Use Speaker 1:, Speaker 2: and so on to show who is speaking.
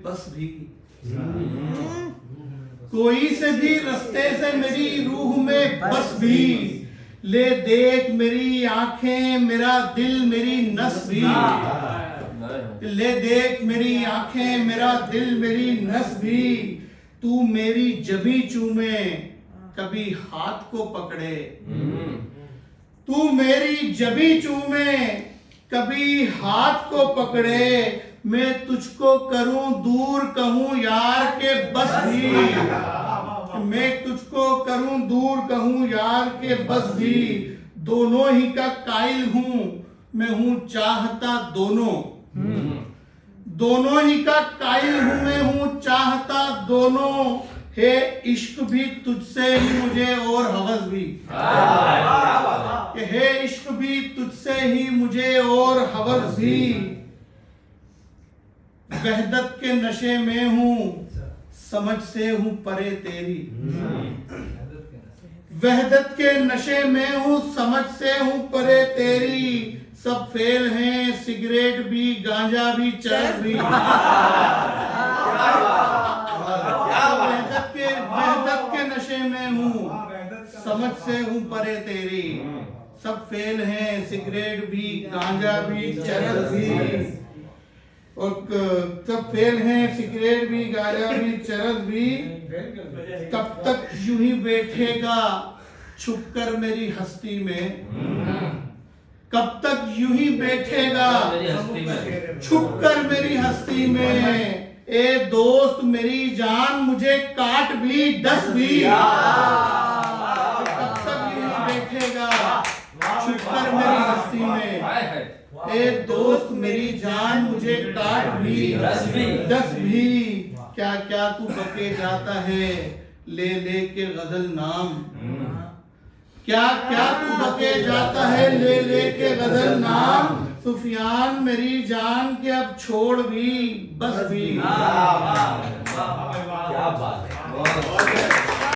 Speaker 1: बस भी, कोई से भी रास्ते से मेरी रूह में बस भी, ले देख मेरी आंखें मेरा दिल मेरी नस भी, ले देख मेरी आंखें मेरा दिल मेरी नस भी, तू मेरी जबी चूमे कभी हाथ को पकड़े, तू मेरी जबी चूमे कभी हाथ को पकड़े, मैं तुझको करूं दूर कहूं यार के बस भी, मैं तुझको करूं दूर कहूं यार के बस भी, दोनों ही का कायल हूं मैं हूं चाहता दोनों, दोनों ही का कायल हूं मैं हूं चाहता दोनों, हे इश्क भी तुझसे ही मुझे और हवस भी, हे इश्क भी तुझसे ही मुझे और हवस भी, वहदत के नशे में हूं समझ से हूं परे तेरी, वहदत के नशे में हूं समझ से हूं परे तेरी, सब फेल हैं सिगरेट भी गांजा भी चरस भी, वहदत के नशे में हूं समझ से हूं परे तेरी, सब फेल हैं सिगरेट भी गांजा भी चरस भी, और सब फेल हैं सिगरेट भी गांजा भी चरस भी, कब तक यूं ही बैठेगा छुपकर मेरी हस्ती में, कब तक यूं ही बैठेगा छुपकर मेरी हस्ती में, ए दोस्त मेरी जान मुझे काट भी डस भी, कब तक यूं ही बैठेगा छुपकर मेरी हस्ती में, ए दोस्त मेरी जान मुझे काट भी डस भी, क्या क्या तू बके जाता है ले ले के गजल नाम, क्या क्या तू बके जाता है ले ले के गजल नाम, सुफियान मेरी जान के अब छोड़ भी बस भी।
Speaker 2: क्या बात है।